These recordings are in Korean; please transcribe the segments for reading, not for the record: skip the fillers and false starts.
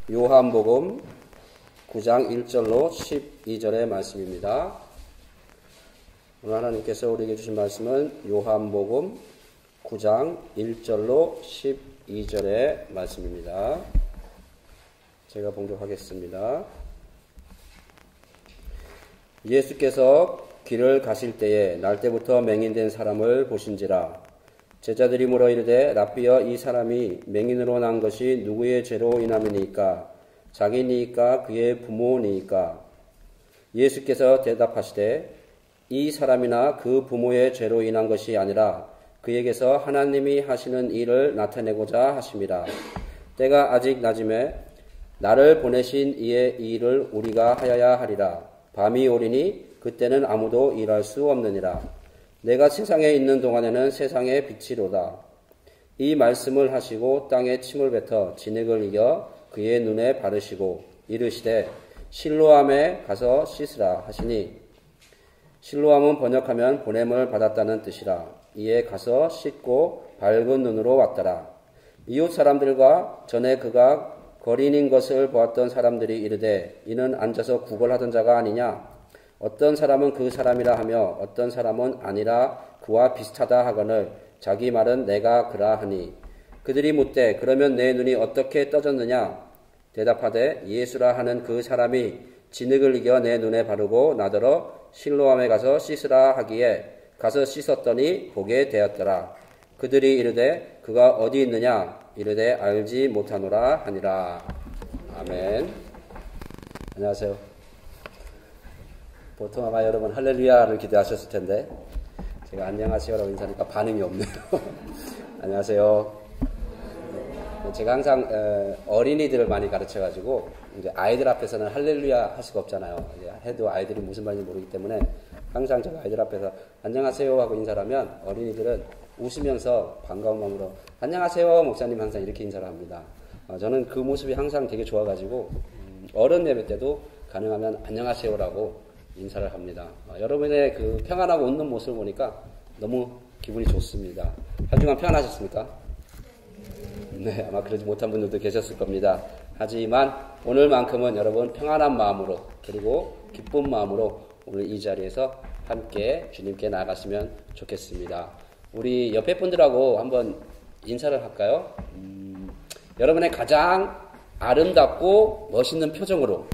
요한복음 9장 1절로 12절의 말씀입니다. 오늘 하나님께서 우리에게 주신 말씀은 요한복음 9장 1절로 12절의 말씀입니다. 제가 봉독하겠습니다. 예수께서 길을 가실 때에 날때부터 맹인된 사람을 보신지라. 제자들이 물어 이르되 라삐여, 이 사람이 맹인으로 난 것이 누구의 죄로 인함이니까? 자기니까 그의 부모니까? 예수께서 대답하시되 이 사람이나 그 부모의 죄로 인한 것이 아니라 그에게서 하나님이 하시는 일을 나타내고자 하심이라. 때가 아직 낮음에 나를 보내신 이의 일을 우리가 하여야 하리라. 밤이 오리니 그때는 아무도 일할 수 없느니라. 내가 세상에 있는 동안에는 세상의 빛이로다. 이 말씀을 하시고 땅에 침을 뱉어 진액을 이겨 그의 눈에 바르시고 이르시되 실로암에 가서 씻으라 하시니, 실로암은 번역하면 보냄을 받았다는 뜻이라. 이에 가서 씻고 밝은 눈으로 왔더라. 이웃 사람들과 전에 그가 거린인 것을 보았던 사람들이 이르되 이는 앉아서 구걸하던 자가 아니냐? 어떤 사람은 그 사람이라 하며 어떤 사람은 아니라 그와 비슷하다 하거늘 자기 말은 내가 그라 하니, 그들이 묻되 그러면 내 눈이 어떻게 떠졌느냐? 대답하되 예수라 하는 그 사람이 진흙을 이겨 내 눈에 바르고 나더러 실로암에 가서 씻으라 하기에 가서 씻었더니 보게 되었더라. 그들이 이르되 그가 어디 있느냐? 이르되 알지 못하노라 하니라. 아멘. 안녕하세요. 보통 아마 여러분 할렐루야를 기대하셨을 텐데 제가 안녕하세요라고 인사하니까 반응이 없네요. 안녕하세요. 제가 항상 어린이들을 많이 가르쳐가지고 이제 아이들 앞에서는 할렐루야 할 수가 없잖아요. 해도 아이들이 무슨 말인지 모르기 때문에 항상 제가 아이들 앞에서 안녕하세요 하고 인사를 하면 어린이들은 웃으면서 반가운 마음으로 안녕하세요 목사님, 항상 이렇게 인사를 합니다. 저는 그 모습이 항상 되게 좋아가지고 어른 예배 때도 가능하면 안녕하세요라고 인사를 합니다. 여러분의 그 평안하고 웃는 모습을 보니까 너무 기분이 좋습니다. 한 주간 평안하셨습니까? 네, 아마 그러지 못한 분들도 계셨을 겁니다. 하지만 오늘만큼은 여러분 평안한 마음으로 그리고 기쁜 마음으로 오늘 이 자리에서 함께 주님께 나아갔으면 좋겠습니다. 우리 옆에 분들하고 한번 인사를 할까요? 여러분의 가장 아름답고 멋있는 표정으로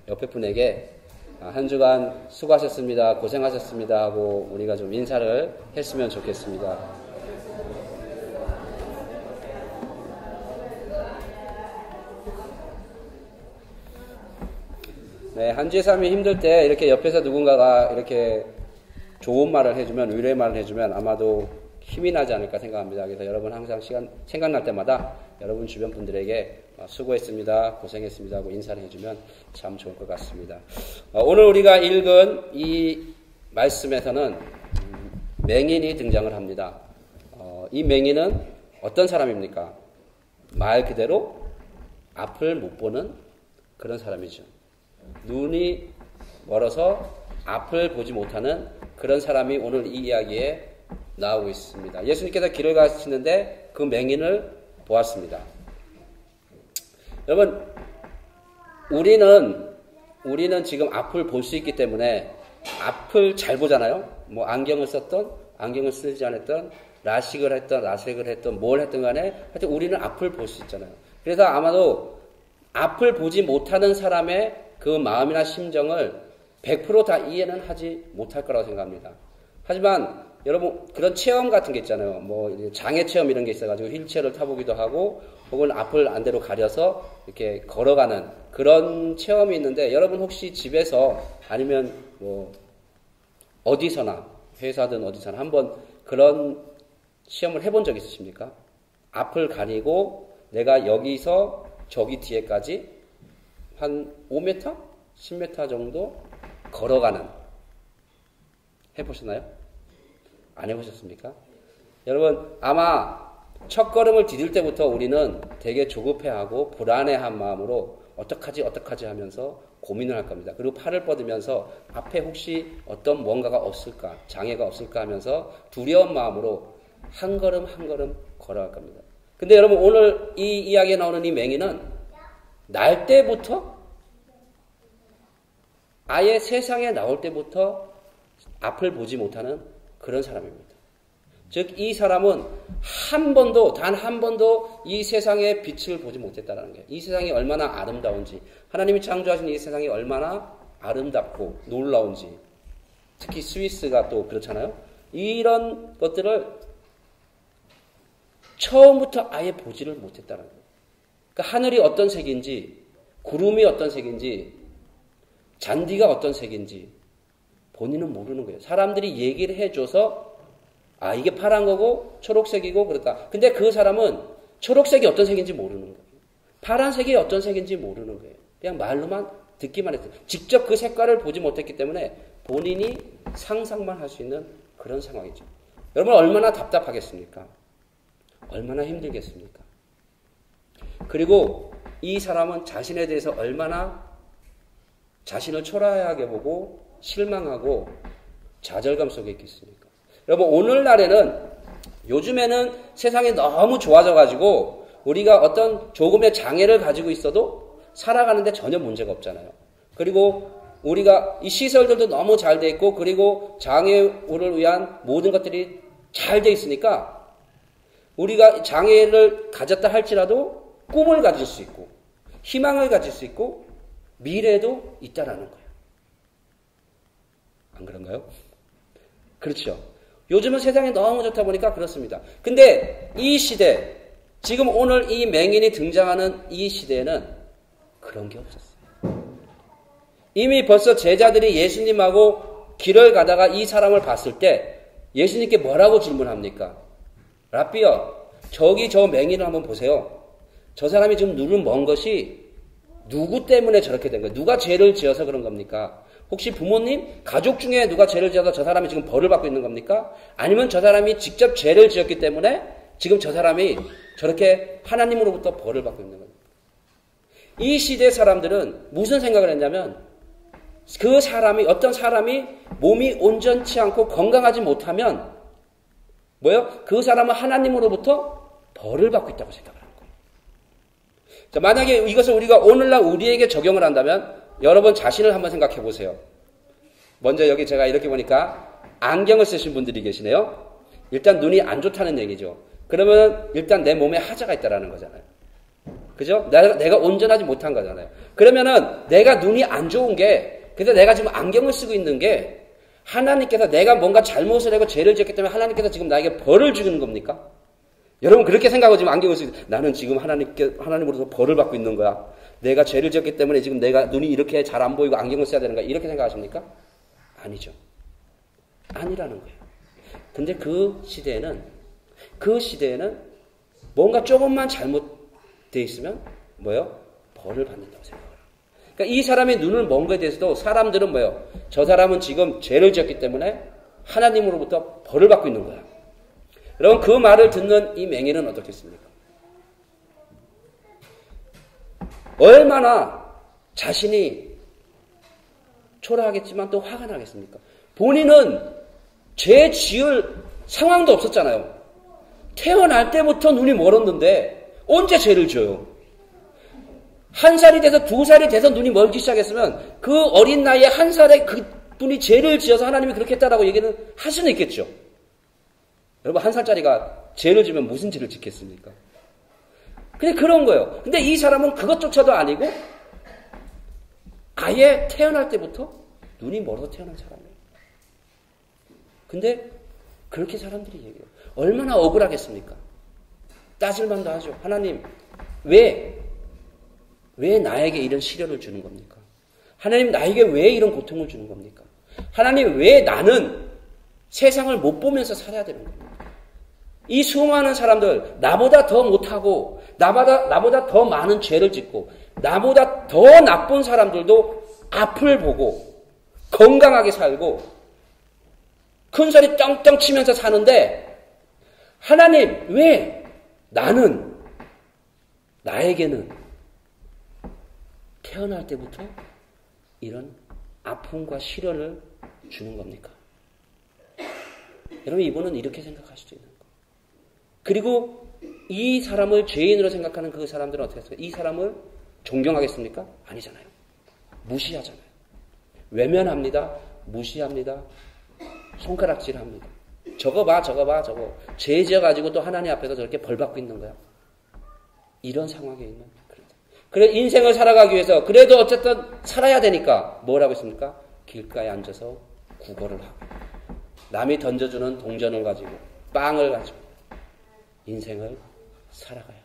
옆에 분에게 한 주간 수고하셨습니다, 고생하셨습니다 하고 우리가 좀 인사를 했으면 좋겠습니다. 네, 한 주의 삶이 힘들 때 이렇게 옆에서 누군가가 이렇게 좋은 말을 해주면, 위로의 말을 해주면 아마도 힘이 나지 않을까 생각합니다. 그래서 여러분 항상 생각날 때마다 여러분 주변 분들에게 수고했습니다, 고생했습니다 하고 인사를 해주면 참 좋을 것 같습니다. 오늘 우리가 읽은 이 말씀에서는 맹인이 등장을 합니다. 이 맹인은 어떤 사람입니까? 말 그대로 앞을 못 보는 그런 사람이죠. 눈이 멀어서 앞을 보지 못하는 그런 사람이 오늘 이 이야기에 나오고 있습니다. 예수님께서 길을 가시는데 그 맹인을 보았습니다. 여러분, 우리는 지금 앞을 볼 수 있기 때문에 앞을 잘 보잖아요. 뭐 안경을 썼던, 안경을 쓰지 않았던, 라식을 했던, 라섹을 했던, 뭘 했던 간에 하여튼 우리는 앞을 볼 수 있잖아요. 그래서 아마도 앞을 보지 못하는 사람의 그 마음이나 심정을 100% 다 이해는 하지 못할 거라고 생각합니다. 하지만 여러분 그런 체험 같은 게 있잖아요. 뭐 장애 체험 이런 게 있어가지고 휠체어를 타보기도 하고 혹은 앞을 안대로 가려서 이렇게 걸어가는 그런 체험이 있는데, 여러분 혹시 집에서 아니면 뭐 어디서나 회사든 어디서나 한번 그런 시험을 해본 적 있으십니까? 앞을 가리고 내가 여기서 저기 뒤에까지 한 5m? 10m 정도 걸어가는, 해보셨나요? 안 해보셨습니까? 여러분 아마 첫 걸음을 디딜 때부터 우리는 되게 조급해하고 불안해한 마음으로 어떡하지 하면서 고민을 할 겁니다. 그리고 팔을 뻗으면서 앞에 혹시 어떤 뭔가가 없을까, 장애가 없을까 하면서 두려운 마음으로 한 걸음 한 걸음 걸어갈 겁니다. 근데 여러분 오늘 이 이야기에 나오는 이 맹인은 날 때부터 아예 세상에 나올 때부터 앞을 보지 못하는 그런 사람입니다. 즉 이 사람은 한 번도 단 한 번도 이 세상의 빛을 보지 못했다는 거예요. 이 세상이 얼마나 아름다운지, 하나님이 창조하신 이 세상이 얼마나 아름답고 놀라운지, 특히 스위스가 또 그렇잖아요. 이런 것들을 처음부터 아예 보지를 못했다는 거예요. 그러니까 하늘이 어떤 색인지, 구름이 어떤 색인지, 잔디가 어떤 색인지 본인은 모르는 거예요. 사람들이 얘기를 해줘서 아 이게 파란 거고 초록색이고 그렇다. 근데 그 사람은 초록색이 어떤 색인지 모르는 거예요. 파란색이 어떤 색인지 모르는 거예요. 그냥 말로만 듣기만 했어요. 직접 그 색깔을 보지 못했기 때문에 본인이 상상만 할 수 있는 그런 상황이죠. 여러분 얼마나 답답하겠습니까? 얼마나 힘들겠습니까? 그리고 이 사람은 자신에 대해서 얼마나 자신을 초라하게 보고 실망하고 좌절감 속에 있겠습니까? 여러분 오늘날에는 요즘에는 세상이 너무 좋아져가지고 우리가 어떤 조금의 장애를 가지고 있어도 살아가는데 전혀 문제가 없잖아요. 그리고 우리가 이 시설들도 너무 잘 돼 있고 그리고 장애우를 위한 모든 것들이 잘 돼 있으니까 우리가 장애를 가졌다 할지라도 꿈을 가질 수 있고 희망을 가질 수 있고 미래도 있다라는 거예요. 안 그런가요? 그렇죠. 요즘은 세상이 너무 좋다 보니까 그렇습니다. 근데 이 시대, 지금 오늘 이 맹인이 등장하는 이 시대에는 그런 게 없었어요. 이미 벌써 제자들이 예수님하고 길을 가다가 이 사람을 봤을 때 예수님께 뭐라고 질문합니까? 라삐어, 저기 저 맹인을 한번 보세요. 저 사람이 지금 눈을 먼 것이 누구 때문에 저렇게 된 거예요? 누가 죄를 지어서 그런 겁니까? 혹시 부모님, 가족 중에 누가 죄를 지어서 저 사람이 지금 벌을 받고 있는 겁니까? 아니면 저 사람이 직접 죄를 지었기 때문에 지금 저 사람이 저렇게 하나님으로부터 벌을 받고 있는 겁니까? 이 시대 사람들은 무슨 생각을 했냐면 그 사람이, 어떤 사람이 몸이 온전치 않고 건강하지 못하면 뭐요? 그 사람은 하나님으로부터 벌을 받고 있다고 생각을 하는 거예요. 자, 만약에 이것을 우리가 오늘날 우리에게 적용을 한다면 여러분 자신을 한번 생각해 보세요. 먼저 여기 제가 이렇게 보니까 안경을 쓰신 분들이 계시네요. 일단 눈이 안 좋다는 얘기죠. 그러면 일단 내 몸에 하자가 있다라는 거잖아요. 그죠? 내가 온전하지 못한 거잖아요. 그러면은 내가 눈이 안 좋은 게, 그래서 내가 지금 안경을 쓰고 있는 게 하나님께서 내가 뭔가 잘못을 하고 죄를 지었기 때문에 하나님께서 지금 나에게 벌을 주는 겁니까? 여러분 그렇게 생각하고 지금 안경을 쓰고 나는 지금 하나님으로부터 벌을 받고 있는 거야. 내가 죄를 지었기 때문에 지금 내가 눈이 이렇게 잘 안 보이고 안경을 써야 되는 거야. 이렇게 생각하십니까? 아니죠. 아니라는 거예요. 근데 그 시대에는 뭔가 조금만 잘못되어 있으면 뭐예요? 벌을 받는다고 생각해요. 그러니까 이 사람의 눈을 먼 거에 대해서도 사람들은 뭐예요? 저 사람은 지금 죄를 지었기 때문에 하나님으로부터 벌을 받고 있는 거야. 여러분 그 말을 듣는 이 맹인은 어떻겠습니까? 얼마나 자신이 초라하겠지만 또 화가 나겠습니까? 본인은 죄 지을 상황도 없었잖아요. 태어날 때부터 눈이 멀었는데 언제 죄를 지어요? 1살이 돼서 2살이 돼서 눈이 멀기 시작했으면 그 어린 나이에 1살에 그 분이 죄를 지어서 하나님이 그렇게 했다라고 얘기는 할 수는 있겠죠. 여러분 1살짜리가 죄를 지면 무슨 죄를 짓겠습니까? 근데 그런 거예요. 근데 이 사람은 그것조차도 아니고 아예 태어날 때부터 눈이 멀어서 태어난 사람이에요. 근데 그렇게 사람들이 얘기해요. 얼마나 억울하겠습니까? 따질만도 하죠. 하나님 왜 나에게 이런 시련을 주는 겁니까? 하나님 나에게 왜 이런 고통을 주는 겁니까? 하나님 왜 나는 세상을 못 보면서 살아야 되는 겁니까? 이 수많은 사람들, 나보다 더 못하고, 나보다 더 많은 죄를 짓고, 나보다 더 나쁜 사람들도 앞을 보고, 건강하게 살고, 큰 소리 떵떵 치면서 사는데, 하나님, 왜 나에게는 태어날 때부터 이런 아픔과 시련을 주는 겁니까? 여러분, 이분은 이렇게 생각할 수도 있는 거예요. 그리고 이 사람을 죄인으로 생각하는 그 사람들은 어떻게 했을까요? 이 사람을 존경하겠습니까? 아니잖아요. 무시하잖아요. 외면합니다. 무시합니다. 손가락질합니다. 저거 봐, 저거 봐, 저거. 죄 지어가지고 또 하나님 앞에서 저렇게 벌받고 있는 거야. 이런 상황에 있는. 그래, 인생을 살아가기 위해서, 그래도 어쨌든 살아야 되니까, 뭘 하고 있습니까? 길가에 앉아서 구걸을 하고, 남이 던져주는 동전을 가지고, 빵을 가지고, 인생을 살아가야.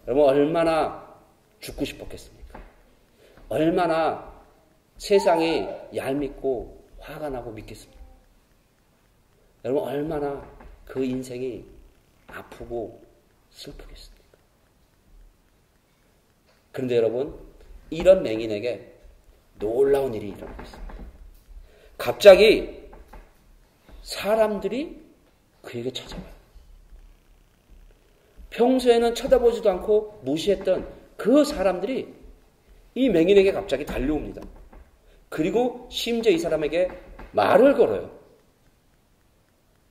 여러분, 얼마나 죽고 싶었겠습니까? 얼마나 세상이 얄밉고 화가 나고 믿겠습니까? 여러분, 얼마나 그 인생이 아프고 슬프겠습니까? 그런데 여러분, 이런 맹인에게 놀라운 일이 일어나고 있습니다. 갑자기 사람들이 그에게 찾아와요. 평소에는 쳐다보지도 않고 무시했던 그 사람들이 이 맹인에게 갑자기 달려옵니다. 그리고 심지어 이 사람에게 말을 걸어요.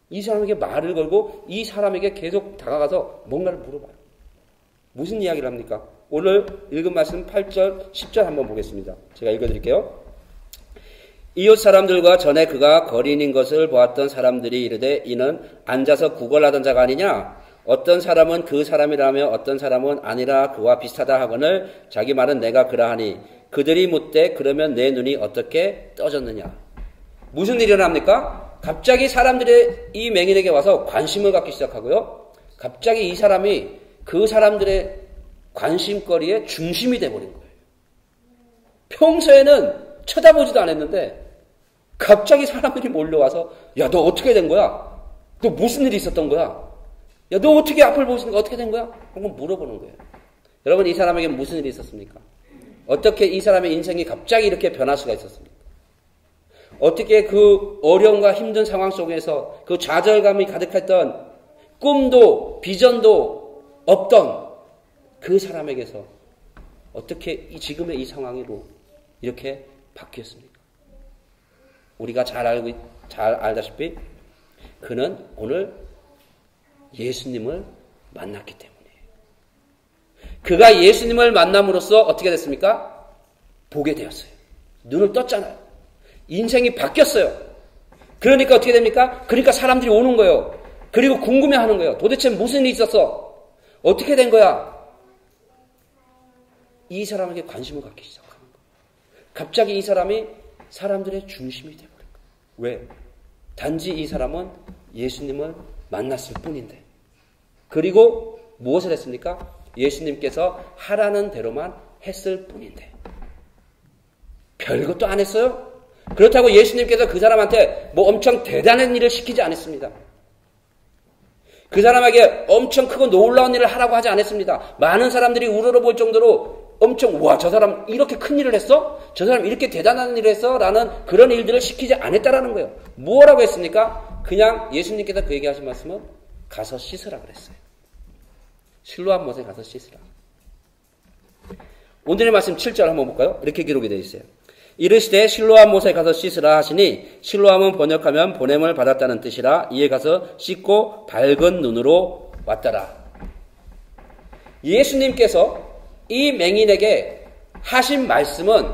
이 사람에게 말을 걸고 이 사람에게 계속 다가가서 뭔가를 물어봐요. 무슨 이야기를 합니까? 오늘 읽은 말씀 8절, 10절 한번 보겠습니다. 제가 읽어드릴게요. 이웃 사람들과 전에 그가 거린인 것을 보았던 사람들이 이르되 이는 앉아서 구걸하던 자가 아니냐? 어떤 사람은 그 사람이라며 어떤 사람은 아니라 그와 비슷하다 하거늘 자기 말은 내가 그러하니 그들이 묻되 그러면 내 눈이 어떻게 떠졌느냐? 무슨 일이 일어납니까? 갑자기 사람들이 이 맹인에게 와서 관심을 갖기 시작하고요. 갑자기 이 사람이 그 사람들의 관심거리의 중심이 돼버린 거예요. 평소에는 쳐다보지도 않았는데 갑자기 사람들이 몰려와서 야, 너 어떻게 된 거야? 너 무슨 일이 있었던 거야? 야, 너 어떻게 앞을 보시니까 어떻게 된 거야? 한번 물어보는 거예요. 여러분, 이 사람에게 무슨 일이 있었습니까? 어떻게 이 사람의 인생이 갑자기 이렇게 변할 수가 있었습니까? 어떻게 그 어려움과 힘든 상황 속에서 그 좌절감이 가득했던 꿈도 비전도 없던 그 사람에게서 어떻게 지금의 이 상황으로 이렇게 바뀌었습니까? 우리가 잘 알다시피 그는 오늘 예수님을 만났기 때문이에요. 그가 예수님을 만남으로써 어떻게 됐습니까? 보게 되었어요. 눈을 떴잖아요. 인생이 바뀌었어요. 그러니까 어떻게 됩니까? 그러니까 사람들이 오는 거예요. 그리고 궁금해하는 거예요. 도대체 무슨 일이 있었어? 어떻게 된 거야? 이 사람에게 관심을 갖기 시작하는 거예요. 갑자기 이 사람이 사람들의 중심이 되어버린 거예요. 왜? 단지 이 사람은 예수님을 만났을 뿐인데. 그리고 무엇을 했습니까? 예수님께서 하라는 대로만 했을 뿐인데. 별것도 안 했어요? 그렇다고 예수님께서 그 사람한테 뭐 엄청 대단한 일을 시키지 않았습니다. 그 사람에게 엄청 크고 놀라운 일을 하라고 하지 않았습니다. 많은 사람들이 우러러볼 정도로 엄청 와, 저 사람 이렇게 큰 일을 했어? 저 사람 이렇게 대단한 일을 했어? 라는 그런 일들을 시키지 않았다라는 거예요. 뭐라고 했습니까? 그냥 예수님께서 그에게 하신 말씀은 가서 씻으라 그랬어요. 실로암 못에 가서 씻으라. 오늘의 말씀 7절 한번 볼까요? 이렇게 기록이 되어 있어요. 이르시되 실로암 못에 가서 씻으라 하시니 실로암은 번역하면 보냄을 받았다는 뜻이라 이에 가서 씻고 밝은 눈으로 왔더라. 예수님께서 이 맹인에게 하신 말씀은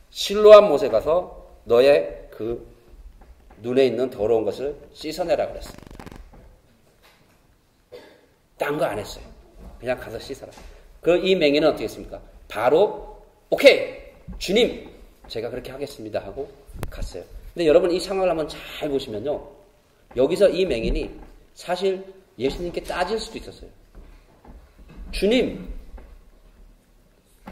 실로암 못에 가서 너의 그 눈에 있는 더러운 것을 씻어내라 그랬습니다. 딴 거 안 했어요. 그냥 가서 씻어라. 이 맹인은 어떻게 했습니까? 바로 오케이 주님 제가 그렇게 하겠습니다 하고 갔어요. 근데 여러분 이 상황을 한번 잘 보시면요. 여기서 이 맹인이 사실 예수님께 따질 수도 있었어요. 주님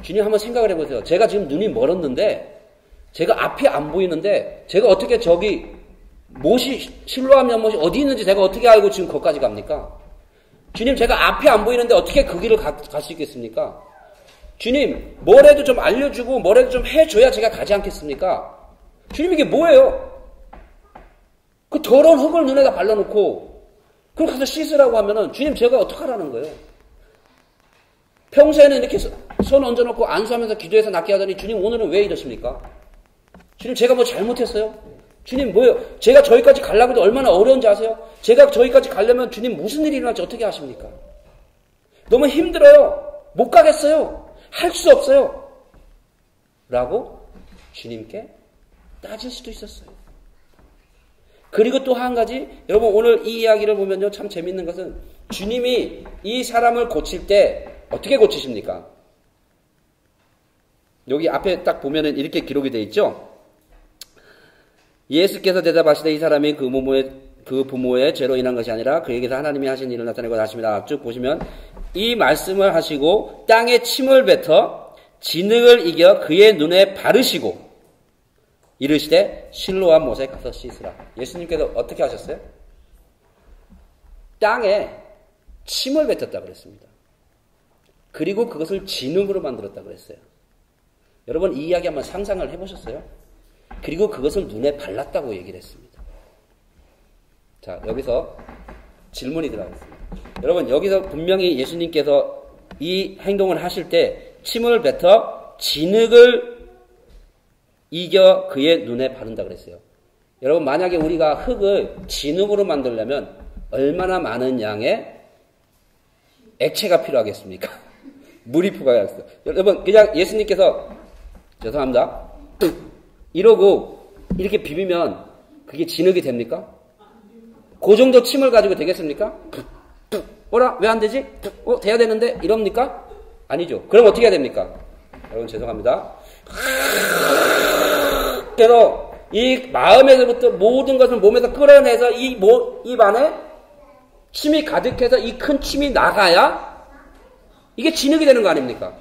한번 생각을 해보세요. 제가 지금 눈이 멀었는데 제가 앞이 안 보이는데 제가 어떻게 저기 못이 실로암 연못이 어디 있는지 제가 어떻게 알고 지금 거기까지 갑니까? 주님 제가 앞이 안 보이는데 어떻게 그 길을 갈 수 있겠습니까? 주님 뭐라도 좀 알려주고 뭐라도 좀 해줘야 제가 가지 않겠습니까? 주님 이게 뭐예요? 그 더러운 흙을 눈에다 발라놓고 그걸 가서 씻으라고 하면은 주님 제가 어떡하라는 거예요? 평소에는 이렇게 손 얹어놓고 안수하면서 기도해서 낫게 하더니 주님 오늘은 왜 이러십니까? 주님 제가 뭐 잘못했어요? 주님 뭐예요? 제가 저기까지 가려고 해도 얼마나 어려운지 아세요? 제가 저기까지 가려면 주님 무슨 일이 일어날지 어떻게 아십니까? 너무 힘들어요. 못 가겠어요. 할 수 없어요. 라고 주님께 따질 수도 있었어요. 그리고 또 한 가지, 여러분 오늘 이 이야기를 보면요, 참 재밌는 것은 주님이 이 사람을 고칠 때 어떻게 고치십니까? 여기 앞에 딱 보면은 이렇게 기록이 되어 있죠? 예수께서 대답하시되 이 사람이 그 부모의 죄로 인한 것이 아니라 그에게서 하나님이 하신 일을 나타내고 하십니다. 쭉 보시면 이 말씀을 하시고 땅에 침을 뱉어 진흙을 이겨 그의 눈에 바르시고 이르시되 실로와 못에 가서 씻으라. 예수님께서 어떻게 하셨어요? 땅에 침을 뱉었다 그랬습니다. 그리고 그것을 진흙으로 만들었다 그랬어요. 여러분 이 이야기 한번 상상을 해보셨어요? 그리고 그것을 눈에 발랐다고 얘기를 했습니다. 자, 여기서 질문이 들어가겠습니다. 여러분 여기서 분명히 예수님께서 이 행동을 하실 때 침을 뱉어 진흙을 이겨 그의 눈에 바른다 그랬어요. 여러분 만약에 우리가 흙을 진흙으로 만들려면 얼마나 많은 양의 액체가 필요하겠습니까? 물이 필요하겠어요. 여러분 그냥 예수님께서 죄송합니다. 이러고 이렇게 비비면 그게 진흙이 됩니까? 그 정도 침을 가지고 되겠습니까? 뭐라? 왜 안 되지? 돼야 되는데? 이럽니까? 아니죠. 그럼 어떻게 해야 됩니까? 여러분 죄송합니다. 그래서 이 마음에서부터 모든 것을 몸에서 끌어내서 입 안에 침이 가득해서 이 큰 침이 나가야 이게 진흙이 되는 거 아닙니까?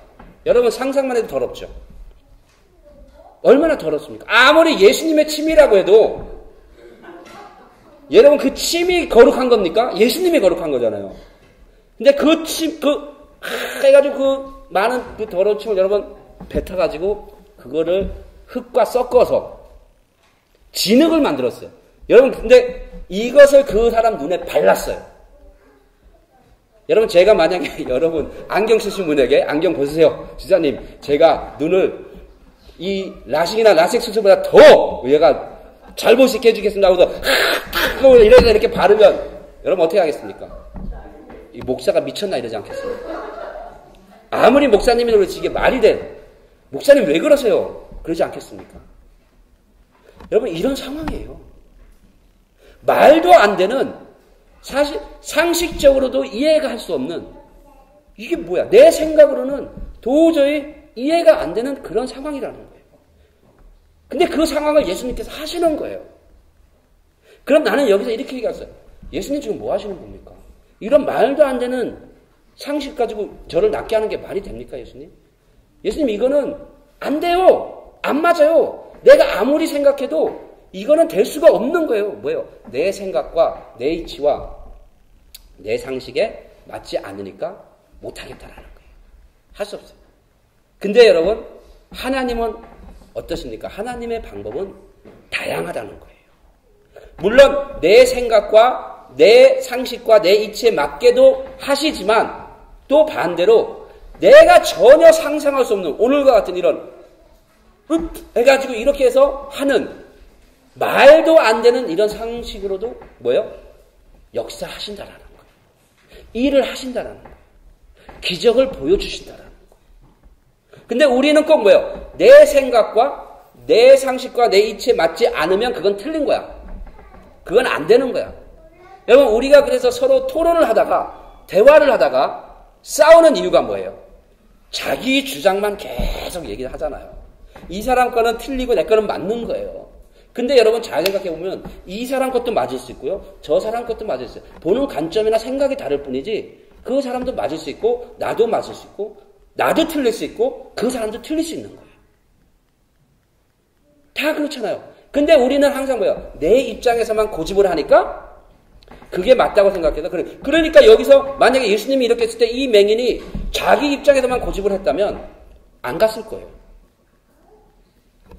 여러분 상상만 해도 더럽죠. 얼마나 더럽습니까? 아무리 예수님의 침이라고 해도 여러분 그 침이 거룩한 겁니까? 예수님이 거룩한 거잖아요. 근데 그 침, 해가지고 그 많은 그 더러운 침을 여러분 뱉어가지고 그거를 흙과 섞어서 진흙을 만들었어요. 여러분 근데 이것을 그 사람 눈에 발랐어요. 여러분 제가 만약에 여러분 안경 쓰신 분에게 안경 벗으세요. 지사님 제가 눈을 이 라식이나 라섹 수술보다 더 얘가 잘 볼 수 있게 해주겠습니다 하고서 이래서 이렇게 바르면 여러분 어떻게 하겠습니까? 이 목사가 미쳤나 이러지 않겠습니까? 아무리 목사님이 그렇지 이게 말이 돼. 목사님 왜 그러세요? 그러지 않겠습니까? 여러분 이런 상황이에요. 말도 안 되는 사실 상식적으로도 이해가 할 수 없는 이게 뭐야? 내 생각으로는 도저히 이해가 안 되는 그런 상황이라는 거예요. 근데 그 상황을 예수님께서 하시는 거예요. 그럼 나는 여기서 이렇게 얘기했어요. 예수님 지금 뭐 하시는 겁니까? 이런 말도 안 되는 상식 가지고 저를 낫게 하는 게 말이 됩니까, 예수님? 예수님 이거는 안 돼요. 안 맞아요. 내가 아무리 생각해도 이거는 될 수가 없는 거예요. 뭐예요? 내 생각과 내 이치와 내 상식에 맞지 않으니까 못하겠다라는 거예요. 할 수 없어요. 근데 여러분 하나님은 어떠십니까? 하나님의 방법은 다양하다는 거예요. 물론 내 생각과 내 상식과 내 이치에 맞게도 하시지만 또 반대로 내가 전혀 상상할 수 없는 오늘과 같은 이런 해가지고 이렇게 해서 하는 말도 안 되는 이런 상식으로도 뭐예요? 역사하신다라는 거예요. 일을 하신다라는 거예요. 기적을 보여주신다라는 거예요. 근데 우리는 꼭 뭐예요? 내 생각과 내 상식과 내 이치에 맞지 않으면 그건 틀린 거야. 그건 안 되는 거야. 여러분 우리가 그래서 서로 토론을 하다가 대화를 하다가 싸우는 이유가 뭐예요? 자기 주장만 계속 얘기를 하잖아요. 이 사람 거는 틀리고 내 거는 맞는 거예요. 근데 여러분 잘 생각해보면 이 사람 것도 맞을 수 있고요. 저 사람 것도 맞을 수 있어요. 보는 관점이나 생각이 다를 뿐이지 그 사람도 맞을 수 있고 나도 맞을 수 있고 나도 틀릴 수 있고 그 사람도 틀릴 수 있는 거예요. 다 그렇잖아요. 근데 우리는 항상 뭐예요? 내 입장에서만 고집을 하니까 그게 맞다고 생각해서 그러니까 여기서 만약에 예수님이 이렇게 했을 때 이 맹인이 자기 입장에서만 고집을 했다면 안 갔을 거예요.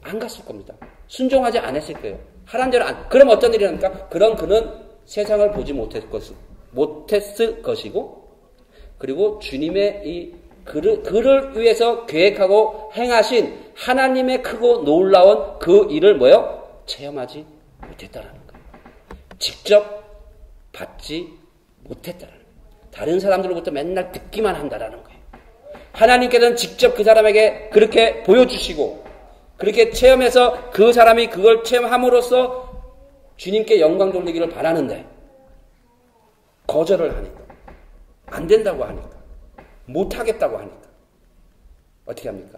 안 갔을 겁니다. 순종하지 않았을 거예요. 하라는 대로 안. 그럼 어떤 일이 납니까? 그럼 그는 세상을 보지 못했을 것이고 그리고 주님의 이 그를 위해서 계획하고 행하신 하나님의 크고 놀라운 그 일을 뭐요? 체험하지 못했다라는 거예요. 직접 받지 못했다라는 거예요. 다른 사람들로부터 맨날 듣기만 한다라는 거예요. 하나님께서는 직접 그 사람에게 그렇게 보여주시고 그렇게 체험해서 그 사람이 그걸 체험함으로써 주님께 영광 돌리기를 바라는데 거절을 하니까 안 된다고 하니까 못하겠다고 하니까 어떻게 합니까?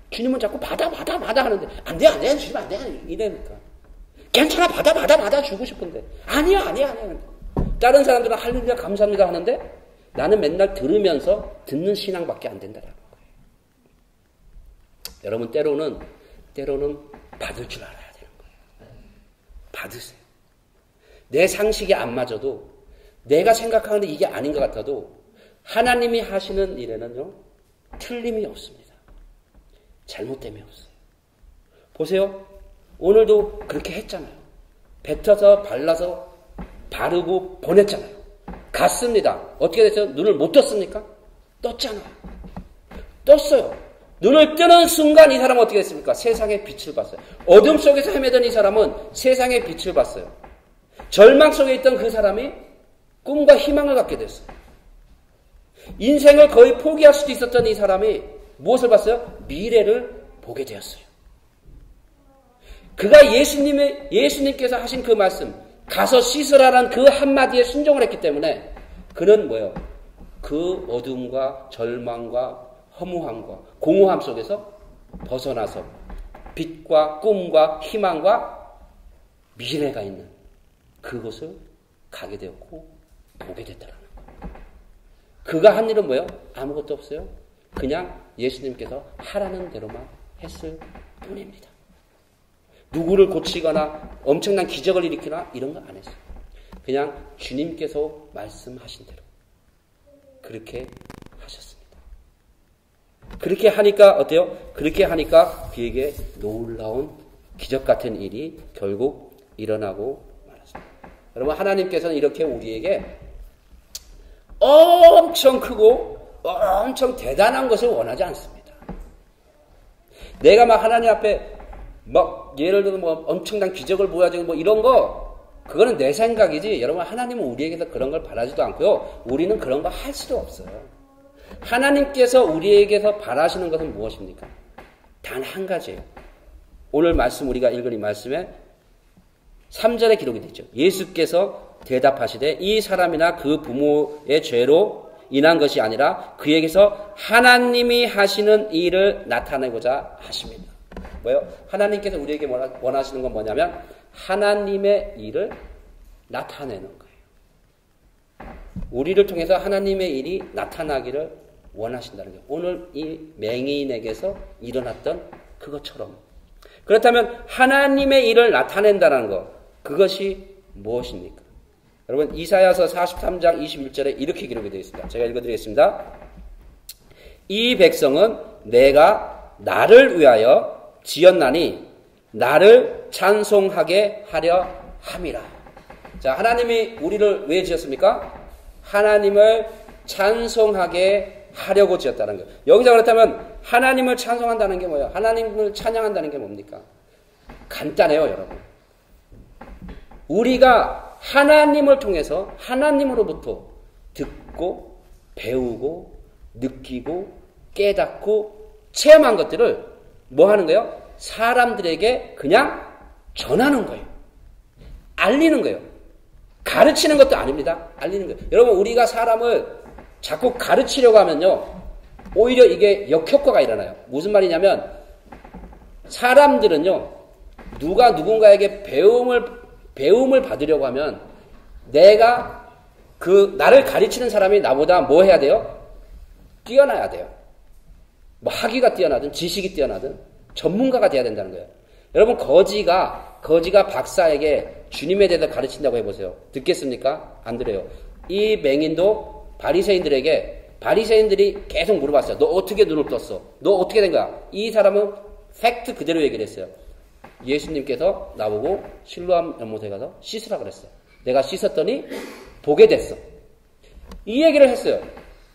주님은 자꾸 받아 하는데 안 돼 주님 안 돼 이래니까 괜찮아 받아 주고 싶은데 아니야 다른 사람들은 할렐루야 감사합니다 하는데 나는 맨날 들으면서 듣는 신앙밖에 안 된다라는 거예요. 여러분 때로는 받을 줄 알아야 되는 거예요. 받으세요. 내 상식이 안 맞아도 내가 생각하는데 이게 아닌 것 같아도 하나님이 하시는 일에는요 틀림이 없습니다. 잘못됨이 없어요. 보세요. 오늘도 그렇게 했잖아요. 뱉어서 발라서 바르고 보냈잖아요. 갔습니다. 어떻게 됐어요? 눈을 못 떴습니까? 떴잖아요. 떴어요. 눈을 뜨는 순간 이 사람은 어떻게 됐습니까? 세상의 빛을 봤어요. 어둠 속에서 헤매던 이 사람은 세상의 빛을 봤어요. 절망 속에 있던 그 사람이 꿈과 희망을 갖게 됐어요. 인생을 거의 포기할 수도 있었던 이 사람이 무엇을 봤어요? 미래를 보게 되었어요. 그가 예수님께서 하신 그 말씀, 가서 씻으라는 그 한마디에 순종을 했기 때문에 그는 뭐예요? 그 어둠과 절망과 허무함과 공허함 속에서 벗어나서 빛과 꿈과 희망과 미래가 있는 그곳을 가게 되었고 보게 됐다라는 거예요. 그가 한 일은 뭐예요? 아무것도 없어요. 그냥 예수님께서 하라는 대로만 했을 뿐입니다. 누구를 고치거나 엄청난 기적을 일으키거나 이런 거 안 했어요. 그냥 주님께서 말씀하신 대로 그렇게 하셨습니다. 그렇게 하니까 어때요? 그렇게 하니까 그에게 놀라운 기적 같은 일이 결국 일어나고 말았습니다. 여러분 하나님께서는 이렇게 우리에게 엄청 크고 엄청 대단한 것을 원하지 않습니다. 내가 막 하나님 앞에 막 예를 들어 뭐 엄청난 기적을 보여주고 뭐 이런 거 그거는 내 생각이지 여러분 하나님은 우리에게서 그런 걸 바라지도 않고요. 우리는 그런 거 할 수도 없어요. 하나님께서 우리에게서 바라시는 것은 무엇입니까? 단 한 가지예요. 오늘 말씀 우리가 읽은 이 말씀에 3절에 기록이 되죠. 예수께서 대답하시되 이 사람이나 그 부모의 죄로 인한 것이 아니라 그에게서 하나님이 하시는 일을 나타내고자 하십니다. 뭐예요? 하나님께서 우리에게 원하시는 건 뭐냐면 하나님의 일을 나타내는 거예요. 우리를 통해서 하나님의 일이 나타나기를 원하신다는 거예요. 오늘 이 맹인에게서 일어났던 그것처럼. 그렇다면 하나님의 일을 나타낸다는 것, 그것이 무엇입니까? 여러분 이사야서 43장 21절에 이렇게 기록이 되어 있습니다. 제가 읽어드리겠습니다. 이 백성은 내가 나를 위하여 지었나니 나를 찬송하게 하려 함이라. 자, 하나님이 우리를 왜 지었습니까? 하나님을 찬송하게 하려고 지었다는 거예요. 여기서 그렇다면 하나님을 찬송한다는 게 뭐예요? 하나님을 찬양한다는 게 뭡니까? 간단해요, 여러분. 우리가 하나님을 통해서 하나님으로부터 듣고 배우고 느끼고 깨닫고 체험한 것들을 뭐 하는 거예요? 사람들에게 그냥 전하는 거예요. 알리는 거예요. 가르치는 것도 아닙니다. 알리는 거예요. 여러분 우리가 사람을 자꾸 가르치려고 하면요. 오히려 이게 역효과가 일어나요. 무슨 말이냐면 사람들은요. 누가 누군가에게 배움을 받으려고 하면 내가 나를 가르치는 사람이 나보다 뭐 해야 돼요? 뛰어나야 돼요. 뭐 학위가 뛰어나든 지식이 뛰어나든 전문가가 돼야 된다는 거예요. 여러분 거지가 박사에게 주님에 대해서 가르친다고 해보세요. 듣겠습니까? 안 들어요. 이 맹인도 바리새인들이 계속 물어봤어요. 너 어떻게 눈을 떴어? 너 어떻게 된 거야? 이 사람은 팩트 그대로 얘기를 했어요. 예수님께서 나보고 실로암 연못에 가서 씻으라 그랬어요. 내가 씻었더니 보게 됐어. 이 얘기를 했어요.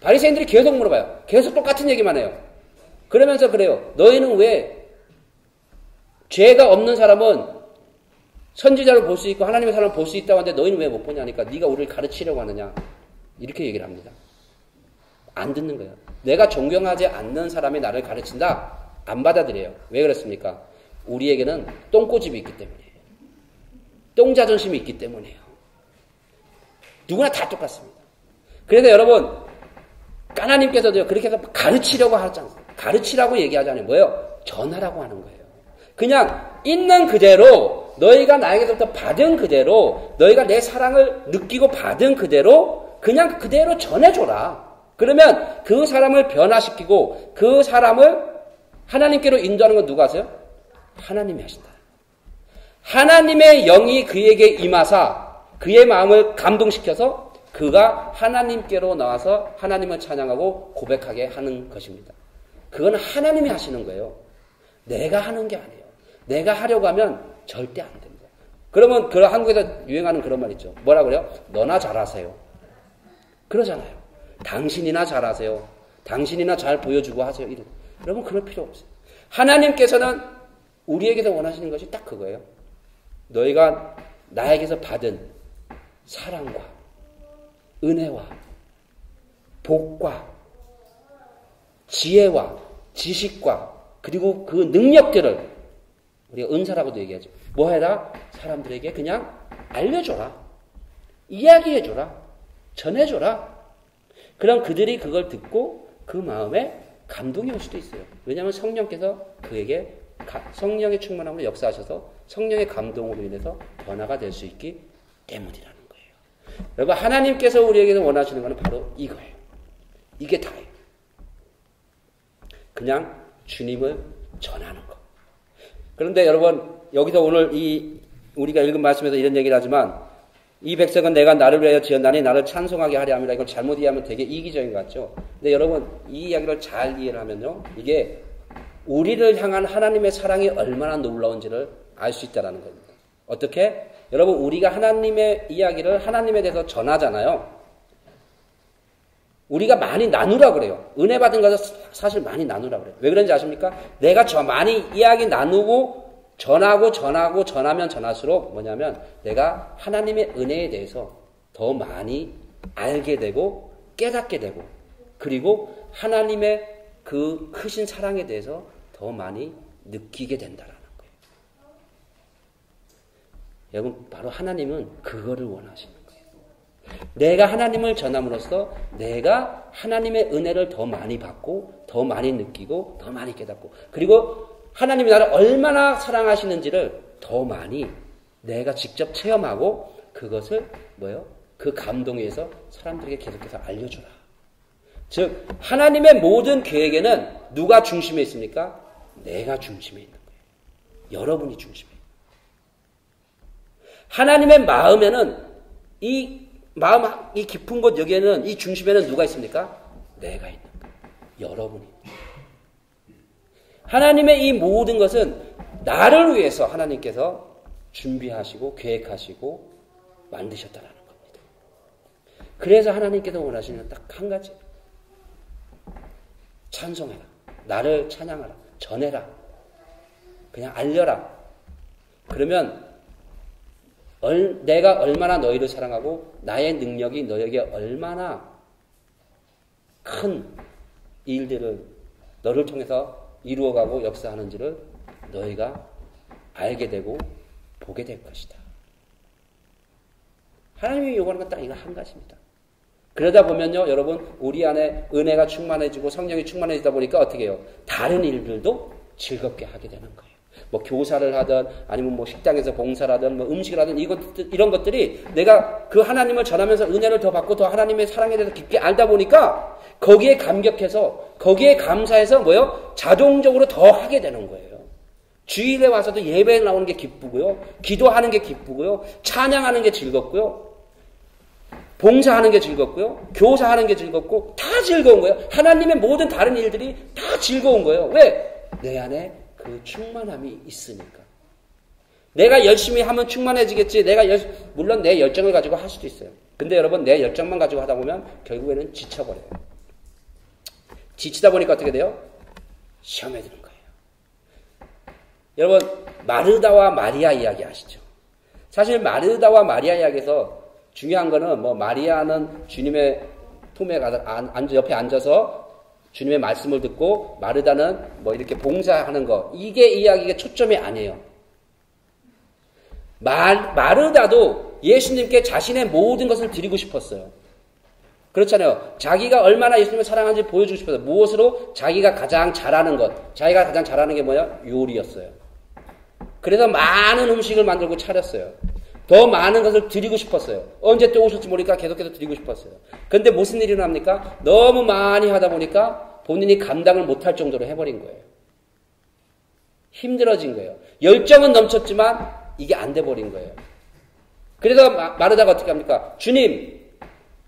바리새인들이 계속 물어봐요. 계속 똑같은 얘기만 해요. 그러면서 그래요. 너희는 왜 죄가 없는 사람은 선지자를 볼 수 있고 하나님의 사람을 볼 수 있다고 하는데 너희는 왜 못 보냐니까 네가 우리를 가르치려고 하느냐. 이렇게 얘기를 합니다. 안 듣는 거예요. 내가 존경하지 않는 사람이 나를 가르친다? 안 받아들여요. 왜 그렇습니까? 우리에게는 똥꼬집이 있기 때문이에요. 똥자존심이 있기 때문이에요. 누구나 다 똑같습니다. 그래서 여러분, 하나님께서도 그렇게 해서 가르치려고 하지 않습니다. 가르치라고 얘기하잖아요. 뭐예요? 전하라고 하는 거예요. 그냥 있는 그대로 너희가 나에게서부터 받은 그대로 너희가 내 사랑을 느끼고 받은 그대로 그냥 그대로 전해줘라. 그러면 그 사람을 변화시키고 그 사람을 하나님께로 인도하는 건 누가 하세요? 하나님이 하신다. 하나님의 영이 그에게 임하사 그의 마음을 감동시켜서 그가 하나님께로 나와서 하나님을 찬양하고 고백하게 하는 것입니다. 그건 하나님이 하시는 거예요. 내가 하는 게 아니에요. 내가 하려고 하면 절대 안 됩니다. 그러면 그 한국에서 유행하는 그런 말 있죠. 뭐라 그래요? 너나 잘하세요. 그러잖아요. 당신이나 잘하세요. 당신이나 잘 보여주고 하세요. 여러분 그럴 필요 없어요. 하나님께서는 우리에게서 원하시는 것이 딱 그거예요. 너희가 나에게서 받은 사랑과 은혜와 복과 지혜와 지식과 그리고 그 능력들을 우리가 은사라고도 얘기하죠. 뭐 해라? 사람들에게 그냥 알려줘라. 이야기해줘라. 전해줘라. 그럼 그들이 그걸 듣고 그 마음에 감동이 올 수도 있어요. 왜냐하면 성령께서 그에게 성령의 충만함으로 역사하셔서 성령의 감동으로 인해서 변화가 될 수 있기 때문이라는 거예요. 여러분 하나님께서 우리에게서 원하시는 것은 바로 이거예요. 이게 다예요. 그냥 주님을 전하는 것. 그런데 여러분 여기서 오늘 우리가 읽은 말씀에서 이런 얘기를 하지만 이 백성은 내가 나를 위하여 지었나니 나를 찬송하게 하려 함이라. 이걸 잘못 이해하면 되게 이기적인 것 같죠. 근데 여러분 이 이야기를 잘 이해를 하면요. 이게 우리를 향한 하나님의 사랑이 얼마나 놀라운지를 알 수 있다는 겁니다. 어떻게? 여러분 우리가 하나님의 이야기를 하나님에 대해서 전하잖아요. 우리가 많이 나누라 그래요. 은혜 받은 것을 사실 많이 나누라 그래요. 왜 그런지 아십니까? 내가 많이 이야기 나누고 전하면 전할수록 뭐냐면 내가 하나님의 은혜에 대해서 더 많이 알게 되고 깨닫게 되고 그리고 하나님의 그 크신 사랑에 대해서 더 많이 느끼게 된다라는 거예요. 여러분 바로 하나님은 그거를 원하시는 거예요. 내가 하나님을 전함으로써 내가 하나님의 은혜를 더 많이 받고 더 많이 느끼고 더 많이 깨닫고 그리고 하나님이 나를 얼마나 사랑하시는지를 더 많이 내가 직접 체험하고 그것을 그 감동에 의해서 사람들에게 계속해서 알려주라. 즉 하나님의 모든 계획에는 누가 중심에 있습니까? 내가 중심에 있는 거예요. 여러분이 중심에 있는 거예요. 하나님의 마음에는 이 깊은 곳 여기에는 이 중심에는 누가 있습니까? 내가 있는 거예요. 여러분이. 하나님의 이 모든 것은 나를 위해서 하나님께서 준비하시고 계획하시고 만드셨다라는 겁니다. 그래서 하나님께서 원하시는 건 딱 한 가지. 찬송해라. 나를 찬양하라. 전해라. 그냥 알려라. 그러면 내가 얼마나 너희를 사랑하고 나의 능력이 너에게 얼마나 큰 일들을 너를 통해서 이루어가고 역사하는지를 너희가 알게 되고 보게 될 것이다. 하나님이 요구하는 건 딱 이거 한 가지입니다. 그러다 보면요, 여러분, 우리 안에 은혜가 충만해지고 성령이 충만해지다 보니까 어떻게 해요? 다른 일들도 즐겁게 하게 되는 거예요. 뭐 교사를 하든 아니면 뭐 식당에서 봉사를 하든 뭐 음식을 하든 이런 것들이 내가 그 하나님을 전하면서 은혜를 더 받고 더 하나님의 사랑에 대해서 깊게 알다 보니까 거기에 감격해서 거기에 감사해서 자동적으로 더 하게 되는 거예요. 주일에 와서도 예배에 나오는 게 기쁘고요. 기도하는 게 기쁘고요. 찬양하는 게 즐겁고요. 봉사하는 게 즐겁고요. 교사하는 게 즐겁고 다 즐거운 거예요. 하나님의 모든 다른 일들이 다 즐거운 거예요. 왜? 내 안에 그 충만함이 있으니까. 내가 열심히 하면 충만해지겠지. 물론 내 열정을 가지고 할 수도 있어요. 근데 여러분 내 열정만 가지고 하다 보면 결국에는 지쳐버려요. 지치다 보니까 어떻게 돼요? 시험에 드는 거예요. 여러분 마르다와 마리아 이야기 아시죠? 사실 마르다와 마리아 이야기에서 중요한 거는 마리아는 주님의 품에 가서 옆에 앉아서 주님의 말씀을 듣고 마르다는 뭐 이렇게 봉사하는 거, 이게 이야기가 초점이 아니에요. 마르다도 예수님께 자신의 모든 것을 드리고 싶었어요. 그렇잖아요. 자기가 얼마나 예수님을 사랑하는지 보여주고 싶었어요. 무엇으로? 자기가 가장 잘하는 것. 자기가 가장 잘하는 게 뭐야? 요리였어요. 그래서 많은 음식을 만들고 차렸어요. 더 많은 것을 드리고 싶었어요. 언제 또 오실지 모르니까 계속해서 드리고 싶었어요. 그런데 무슨 일이 일어납니까? 너무 많이 하다 보니까 본인이 감당을 못할 정도로 해버린 거예요. 힘들어진 거예요. 열정은 넘쳤지만 이게 안 돼버린 거예요. 그래서 마르다가 어떻게 합니까? 주님,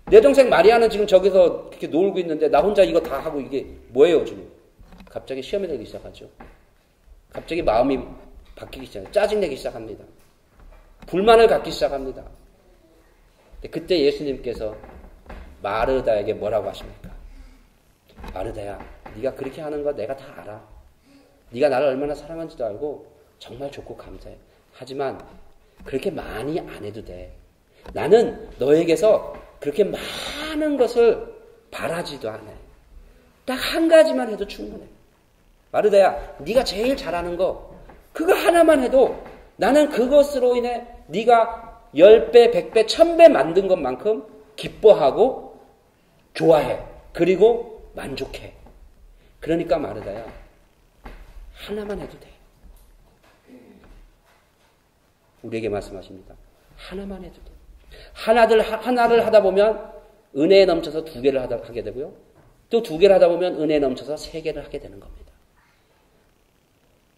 내 동생 마리아는 지금 저기서 이렇게 놀고 있는데 나 혼자 이거 다 하고 이게 뭐예요, 주님? 갑자기 시험이 되기 시작하죠. 갑자기 마음이 바뀌기 시작해요. 짜증내기 시작합니다. 불만을 갖기 시작합니다. 그때 예수님께서 마르다에게 뭐라고 하십니까? 마르다야, 네가 그렇게 하는 거 내가 다 알아. 네가 나를 얼마나 사랑하는지도 알고 정말 좋고 감사해. 하지만 그렇게 많이 안 해도 돼. 나는 너에게서 그렇게 많은 것을 바라지도 않아. 딱 한 가지만 해도 충분해. 마르다야, 네가 제일 잘하는 거 그거 하나만 해도 나는 그것으로 인해 네가 10배, 100배, 1000배 만든 것만큼 기뻐하고 좋아해. 그리고 만족해. 그러니까 마르다야, 하나만 해도 돼. 우리에게 말씀하십니다. 하나만 해도 돼. 하나를 하다 보면 은혜에 넘쳐서 2개를 하게 되고요. 또 2개를 하다 보면 은혜에 넘쳐서 3개를 하게 되는 겁니다.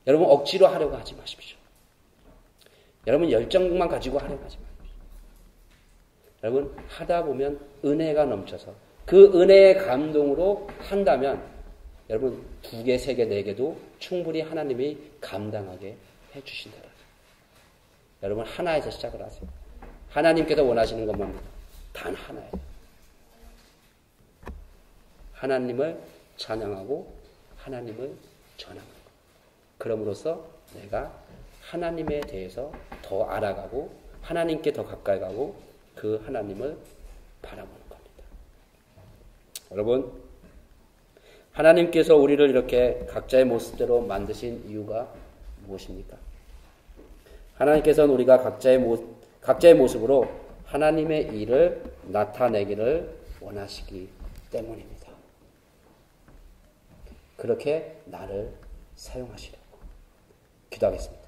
여러분 억지로 하려고 하지 마십시오. 여러분 열정만 가지고 하려고 하지 마십시오. 여러분 하다 보면 은혜가 넘쳐서 그 은혜의 감동으로 한다면 여러분 2개, 3개, 4개도 충분히 하나님이 감당하게 해주신다라. 여러분 하나에서 시작을 하세요. 하나님께서 원하시는 건 뭡니까? 단 하나예요. 하나님을 찬양하고 하나님을 전하는 것. 그럼으로써 내가 하나님에 대해서 더 알아가고 하나님께 더 가까이 가고 그 하나님을 바라보는 겁니다. 여러분, 하나님께서 우리를 이렇게 각자의 모습대로 만드신 이유가 무엇입니까? 하나님께서는 우리가 각자의 모습으로 하나님의 일을 나타내기를 원하시기 때문입니다. 그렇게 나를 사용하시려고. 기도하겠습니다.